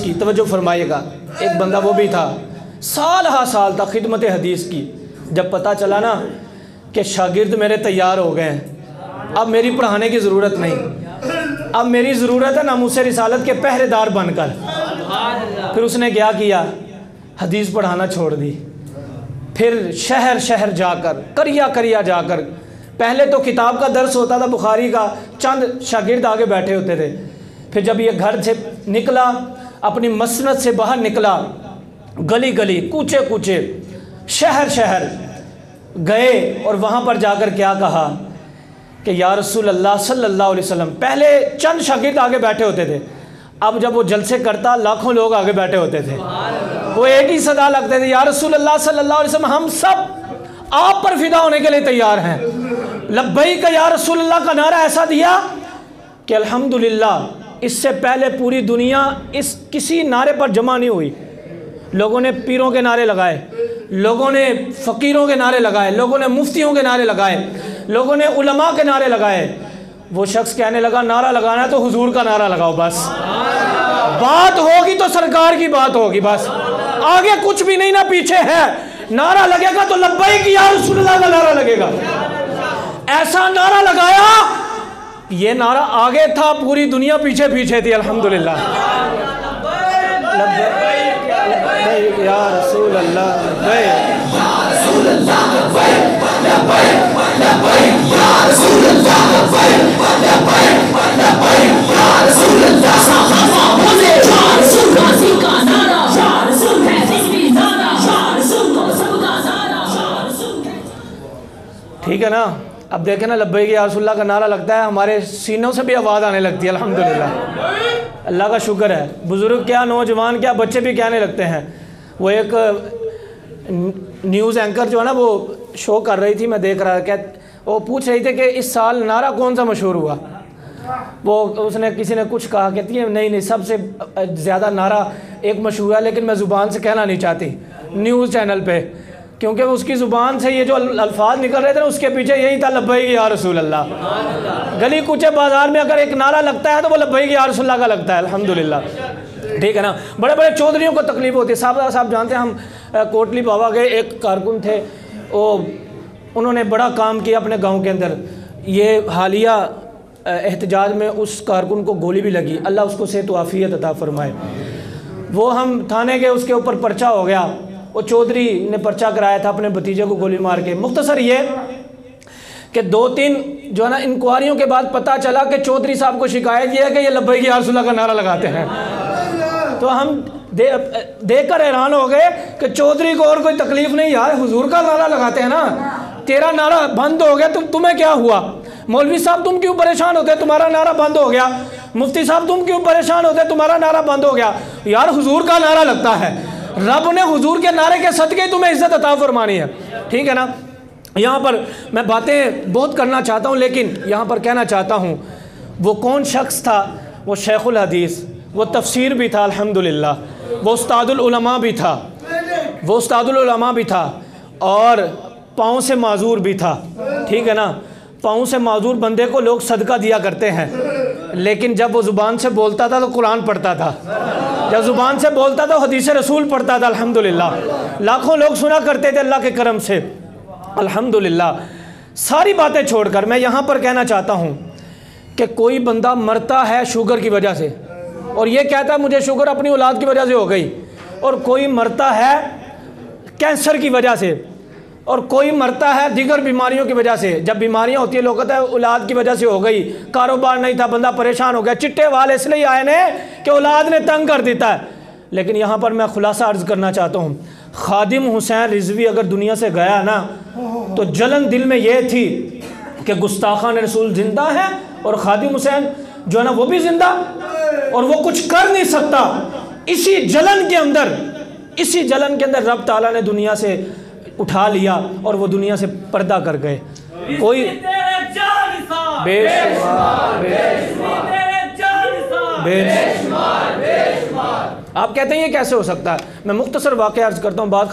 کی توجہ فرمائیے گا، ایک بندہ وہ بھی تھا سال ہا سال تک خدمت حدیث کی، جب پتہ چلا نا کہ شاگرد میرے تیار ہو گئے ہیں، اب میری پڑھانے کی ضرورت نہیں، اب میری ضرورت ہے ناموس رسالت کے پہرے دار بن کر، پھر اس نے کیا کیا، حدیث پڑھانا چھوڑ دی، پھر شہر شہر جا کر کریا جا کر، پہلے تو کتاب کا درس ہوتا تھا بخاری کا، چند شاگرد آگے بیٹھے ہوتے تھے، پھر جب یہ گھر سے نکلا، اپنی مسند سے باہر نکلا، گلی گلی کوچے کوچے شہر شہر گئے، اور وہاں پر جا کر کیا کہا کہ یا رسول اللہ صلی اللہ علیہ وسلم، پہلے چند شاگرد آگے بیٹھے ہوتے تھے، اب جب وہ جلسے کرتا لاکھوں لوگ آگے بیٹھے ہوتے تھے، وہ ایک ہی صدا لگتے تھے، یا رسول اللہ صلی اللہ علیہ وسلم ہم سب آپ پر فدا ہونے کے لیے تیار ہیں، لبیک یا رسول اللہ کا نعرہ ایسا دیا کہ الحمدللہ اس سے پہلے پوری دنیا اس کسی نعرے پر جمع نہیں ہوئی، لوگوں نے پیروں کے نعرے لگائے، لوگوں نے فقیروں کے نعرے لگائے، لوگوں نے مفتیوں کے نعرے لگائے، لوگوں نے علماء کے نعرے لگائے، وہ شخص کہنے لگا نعرہ لگانا ہے تو حضور کا نعرہ لگاؤ، بس بات ہوگی تو سرکار کی بات ہوگی، بس آگے کچھ بھی نہیں، نہ پیچھے ہے، نعرہ لگے گا تو لبیک یا رسول اللہ کا نعرہ لگے گا، ایسا نعرہ لگایا، یہ نعرہ آگے تھا، پوری دنیا پیچھے پیچھے تھی، الحمدللہ لبیک یا رسول اللہ لبیک یا رسول اللہ لبیک لبیک یا رسول اللہ لبیک لبیک لبیک یا رسول اللہ صحابہ بولے یا رسول غازی کا نعرہ، یا رسول ہے ذکری نعرہ، یا رسول کو سب کا نعرہ، یا رسول ہے۔ ٹھیک ہے نا، اب دیکھیں نا لبیک یا رسول اللہ کا نعرہ لگتا ہے، ہمارے سینوں سے بھی آواز آنے لگتی ہے، الحمدللہ اللہ کا شکر ہے، بزرگ کیا نوجوان کیا بچے بھی کہنے لگتے ہیں۔ وہ ایک نیوز اینکر جو ہے نا وہ شو کر رہی تھی، میں دیکھ رہا کہ وہ پوچھ رہی تھی کہ اس سال نعرہ کون سا مشہور ہوا، وہ اس نے کسی نے کچھ کہا، کہتی ہے نہیں سب سے زیادہ نعرہ ایک مشہور ہے لیکن میں زبان سے کہنا نہیں چاہتی نیوز چینل پہ، کیونکہ اس کی زبان سے یہ جو الفاظ نکل رہے تھے اس کے پیچھے یہی تھا لبیک یا رسول اللہ، گلی کوچے بازار میں اگر ایک نعرہ لگتا ہے تو وہ لبیک یا رسول اللہ کا لگتا ہے، الحمدللہ ٹھیک ہے نا۔ بڑے بڑے چودھریوں کو تکلیف ہوتی ہے، صاحب جانتے ہیں، ہم کوٹلی بابا گئے، ایک کارکن تھے، انہوں نے بڑا کام کیا اپنے گاؤں کے اندر، یہ حالیہ احتجاج میں اس کارکن کو گولی بھی لگی، اللہ اس کو صحت و عافیت عطا فرمائے، وہ ہم تھانے گئے، اس کے اوپر پرچہ ہو گیا، وہ چودھری نے پرچہ کرایا تھا اپنے بھتیجے کو گولی مار کے۔ مختصر یہ کہ 2-3 جو ہے نا انکوائریوں کے بعد پتہ چلا کہ چودھری صاحب کو شکایت یہ ہے کہ یہ لبیک یا رسول اللہ کا نعرہ لگاتے ہیں، تو ہم دیکھ کر حیران ہو گئے کہ چودھری کو اور کوئی تکلیف نہیں، یار حضور کا نعرہ لگاتے ہیں نا، تیرا نعرہ بند ہو گیا تمہیں کیا ہوا، مولوی صاحب تم کیوں پریشان ہوتے تمہارا نعرہ بند ہو گیا، مفتی صاحب تم کیوں پریشان ہوتے تمہارا نعرہ بند ہو گیا، یار حضور کا نعرہ لگتا ہے، رب نے حضور کے نعرے کے صدقے تمہیں عزت عطا فرمانی ہے، ٹھیک ہے نا۔ یہاں پر میں باتیں بہت کرنا چاہتا ہوں لیکن یہاں پر کہنا چاہتا ہوں وہ کون شخص تھا، وہ شیخ الحدیث، وہ تفسیر بھی تھا الحمدللہ، وہ استاد العلماء بھی تھا، اور پاؤں سے معذور بھی تھا، ٹھیک ہے نا۔ پاؤں سے معذور بندے کو لوگ صدقہ دیا کرتے ہیں، لیکن جب وہ زبان سے بولتا تھا تو قرآن پڑھتا تھا، جب زبان سے بولتا تھا حدیث رسول پڑھتا تھا، الحمدللہ لاکھوں لوگ سنا کرتے تھے اللہ کے کرم سے، الحمدللہ۔ ساری باتیں چھوڑ کر میں یہاں پر کہنا چاہتا ہوں کہ کوئی بندہ مرتا ہے شوگر کی وجہ سے اور یہ کہتا ہے مجھے شوگر اپنی اولاد کی وجہ سے ہو گئی، اور کوئی مرتا ہے کینسر کی وجہ سے، اور کوئی مرتا ہے دیگر بیماریوں کی وجہ سے۔ جب بیماریاں ہوتی ہیں لوگ کہتے ہیں اولاد کی وجہ سے ہو گئی، کاروبار نہیں تھا، بندہ پریشان ہو گیا، چٹے والے اس لیے آئے نے کہ اولاد نے تنگ کر دیتا ہے۔ لیکن یہاں پر میں خلاصہ عرض کرنا چاہتا ہوں، خادم حسین رضوی اگر دنیا سے گیا نا تو جلن دل میں یہ تھی کہ گستاخان رسول زندہ ہے اور خادم حسین جو ہے نا وہ بھی زندہ، اور وہ کچھ کر نہیں سکتا۔ اسی جلن کے اندر رب تعالیٰ نے دنیا سے اٹھا لیا اور وہ دنیا سے پردہ کر گئے۔ کوئی بے شمار آپ کہتے ہیں یہ کیسے ہو سکتا ہے؟ میں مختصر واقعہ عرض کرتا ہوں، بات